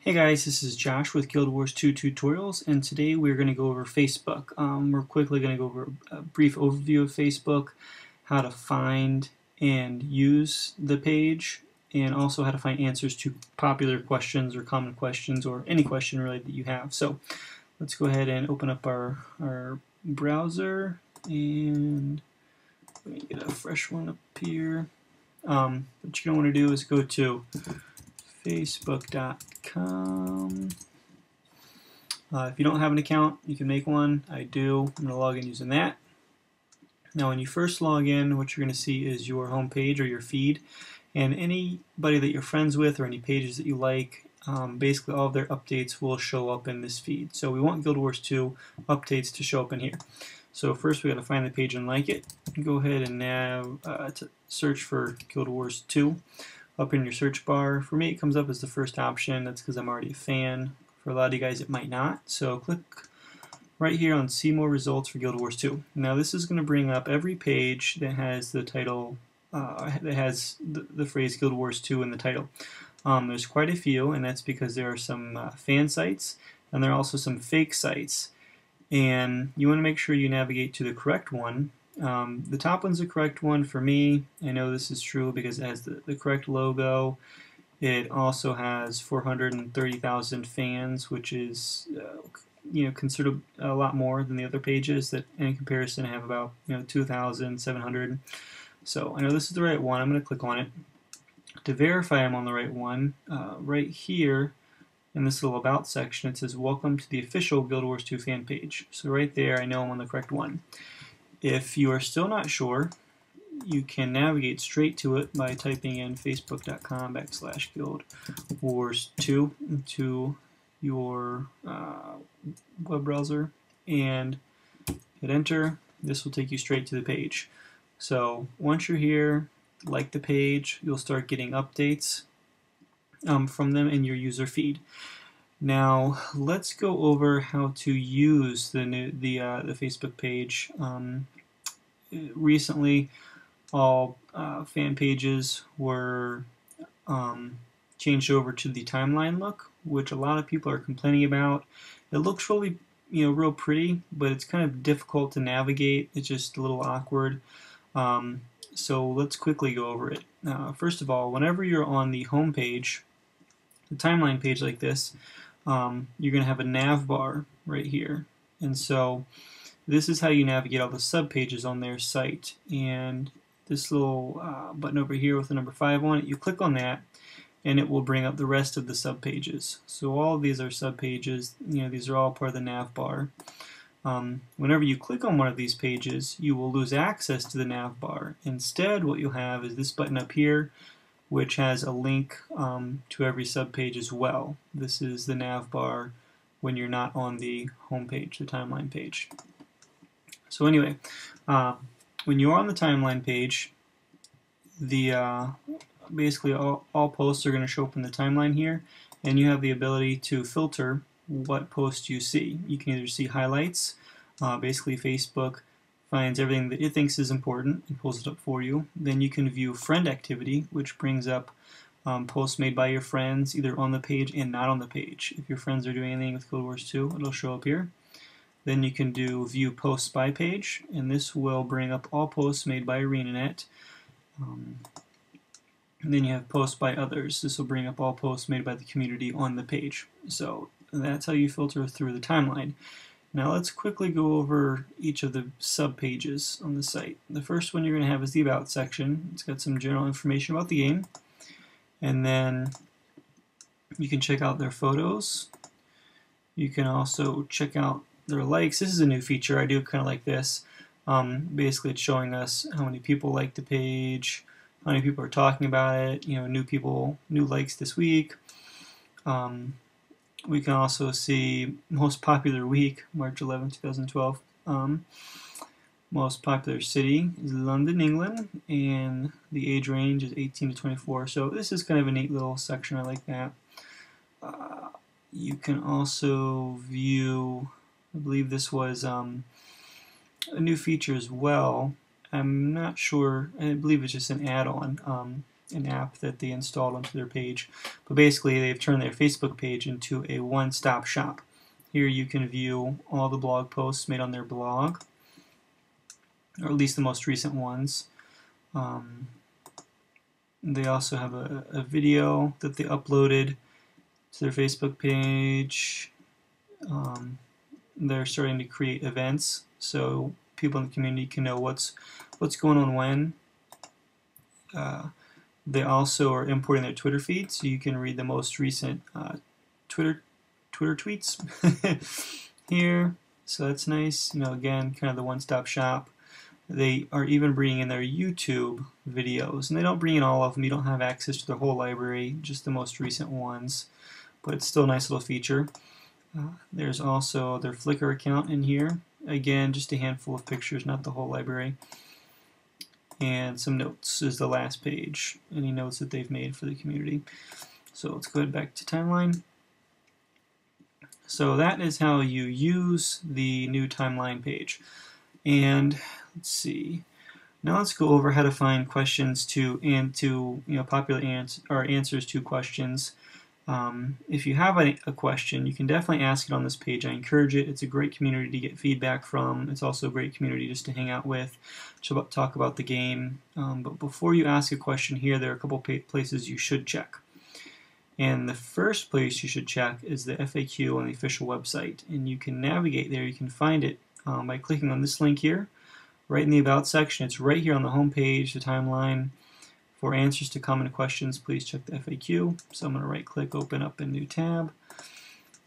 Hey guys, this is Josh with Guild Wars 2 Tutorials, and today we're going to go over Facebook. We're quickly going to go over a brief overview of Facebook, how to find and use the page, and also how to find answers to popular questions or common questions or any question really that you have. So let's go ahead and open up our browser, and let me get a fresh one up here. What you're going to want to do is go to facebook.com. If you don't have an account, you can make one. I do. I'm going to log in using that. Now when you first log in, what you're going to see is your home page or your feed, and anybody that you're friends with or any pages that you like, basically all of their updates will show up in this feed. So we want Guild Wars 2 updates to show up in here. So first we got to find the page and like it. Go ahead and search for Guild Wars 2. Up in your search bar. For me it comes up as the first option. That's because I'm already a fan. For a lot of you guys it might not. So click right here on see more results for Guild Wars 2. Now this is going to bring up every page that has the title, that has the phrase Guild Wars 2 in the title. There's quite a few, and that's because there are some fan sites and there are also some fake sites. And you want to make sure you navigate to the correct one. The top one's the correct one for me. I know this is true because it has the correct logo. It also has 430,000 fans, which is considered a lot more than the other pages that in comparison have about 2,700. So I know this is the right one. I'm going to click on it. To verify I'm on the right one, right here in this little about section it says welcome to the official Guild Wars 2 fan page. So right there I know I'm on the correct one. If you are still not sure, you can navigate straight to it by typing in facebook.com/Guild Wars 2 into your web browser and hit enter. This will take you straight to the page. So once you're here, like the page, you'll start getting updates from them in your user feed. Now let's go over how to use the Facebook page. Recently, all fan pages were changed over to the timeline look, which a lot of people are complaining about. It looks really, real pretty, but it's kind of difficult to navigate. It's just a little awkward. So let's quickly go over it. First of all, whenever you're on the home page, the timeline page like this, you're going to have a nav bar right here. And so this is how you navigate all the sub-pages on their site. And this little button over here with the number 5 on it, you click on that and it will bring up the rest of the sub-pages. So all of these are sub-pages. These are all part of the nav bar. Whenever you click on one of these pages, you will lose access to the nav bar. Instead, what you'll have is this button up here, which has a link to every sub-page as well. This is the nav bar when you're not on the home page, the timeline page. So anyway, when you're on the timeline page, basically all posts are going to show up in the timeline here, and you have the ability to filter what posts you see. You can either see highlights. Basically Facebook finds everything that it thinks is important and pulls it up for you. Then you can view friend activity, which brings up posts made by your friends either on the page and not on the page. If your friends are doing anything with Guild Wars 2, it'll show up here. Then you can do view posts by page, and this will bring up all posts made by ArenaNet. And then you have posts by others. This will bring up all posts made by the community on the page. So that's how you filter through the timeline. Now let's quickly go over each of the sub-pages on the site. The first one you're going to have is the About section. It's got some general information about the game. And then you can check out their photos. You can also check out their likes. This is a new feature. I do kind of like this. Basically it's showing us how many people like the page, how many people are talking about it, new people, new likes this week. We can also see most popular week, March 11, 2012. Most popular city is London, England, and the age range is 18 to 24. So this is kind of a neat little section. I like that. You can also view, I believe this was a new feature as well. I'm not sure. I believe it's just an add-on. an app that they installed onto their page. But basically, they've turned their Facebook page into a one-stop shop. Here you can view all the blog posts made on their blog, or at least the most recent ones. They also have a video that they uploaded to their Facebook page. They're starting to create events so people in the community can know what's going on when. They also are importing their Twitter feed, so you can read the most recent Twitter tweets here. So that's nice. You know, again, kind of the one-stop shop. They are even bringing in their YouTube videos, and they don't bring in all of them. You don't have access to the whole library, just the most recent ones, but it's still a nice little feature. There's also their Flickr account in here. Again, just a handful of pictures, not the whole library. And some notes is the last page. Any notes that they've made for the community. So let's go back to timeline. So that is how you use the new timeline page. And let's see. Now let's go over how to find questions popular answers to questions. If you have a question, you can definitely ask it on this page. I encourage it. It's a great community to get feedback from. It's also a great community just to hang out with, to talk about the game. But before you ask a question here, there are a couple places you should check. And the first place you should check is the FAQ on the official website. And you can navigate there. You can find it by clicking on this link here, right in the About section. It's right here on the home page, the timeline. For answers to common questions, please check the FAQ. So I'm going to right-click, open up a new tab,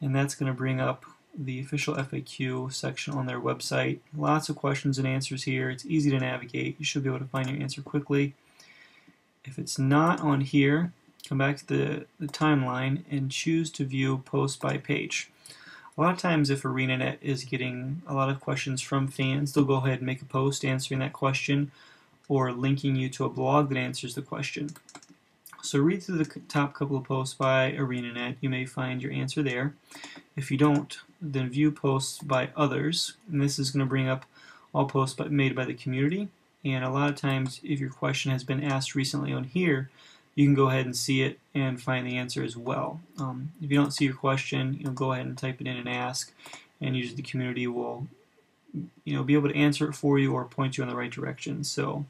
and that's going to bring up the official FAQ section on their website. Lots of questions and answers here. It's easy to navigate. You should be able to find your answer quickly. If it's not on here, come back to the timeline and choose to view post by page. A lot of times if ArenaNet is getting a lot of questions from fans, they'll go ahead and make a post answering that question, or linking you to a blog that answers the question. So read through the top couple of posts by ArenaNet. You may find your answer there. If you don't, then view posts by others. And this is going to bring up all posts made by the community. And a lot of times, if your question has been asked recently on here, you can go ahead and see it and find the answer as well. If you don't see your question, go ahead and type it in and ask, and usually the community will be able to answer it for you or point you in the right direction. So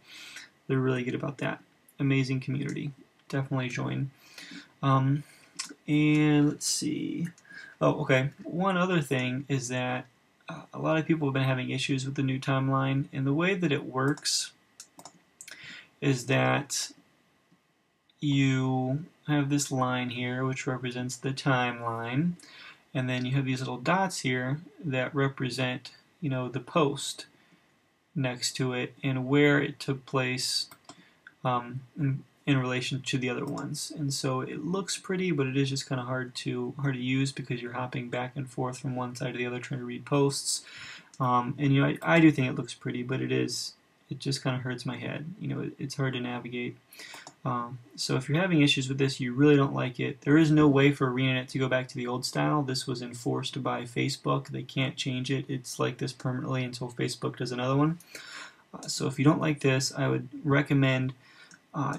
they're really good about that. Amazing community. Definitely join. And let's see. Oh, okay. One other thing is that a lot of people have been having issues with the new timeline, and the way that it works is that you have this line here which represents the timeline, and then you have these little dots here that represent the post next to it and where it took place in relation to the other ones. And so it looks pretty, but it is just kind of hard to use because you're hopping back and forth from one side to the other trying to read posts. And I do think it looks pretty, but it just kind of hurts my head. It's hard to navigate. So if you're having issues with this, you really don't like it, there is no way for ArenaNet to go back to the old style. This was enforced by Facebook. They can't change it. It's like this permanently until Facebook does another one. So if you don't like this, I would recommend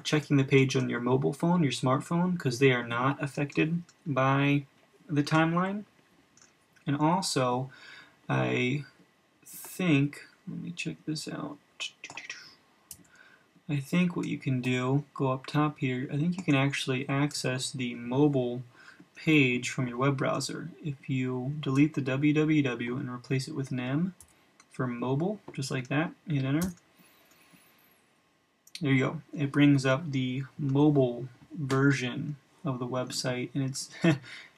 checking the page on your mobile phone, your smartphone, because they are not affected by the timeline. And also, I think, let me check this out. I think what you can do, go up top here, I think you can actually access the mobile page from your web browser. If you delete the www and replace it with an M for mobile, just like that, hit enter. There you go. It brings up the mobile version of the website, and it's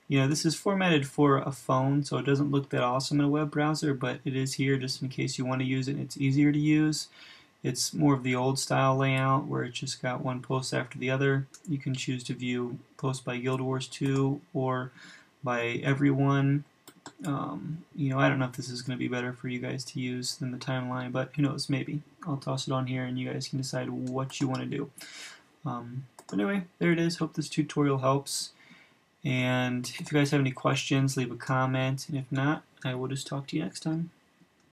this is formatted for a phone, so it doesn't look that awesome in a web browser, but it is here just in case you want to use it and it's easier to use. It's more of the old style layout where it's just got one post after the other. You can choose to view posts by Guild Wars 2 or by everyone. I don't know if this is going to be better for you guys to use than the timeline, but who knows, maybe. I'll toss it on here and you guys can decide what you want to do. But anyway, there it is. Hope this tutorial helps. And if you guys have any questions, leave a comment. And if not, I will just talk to you next time.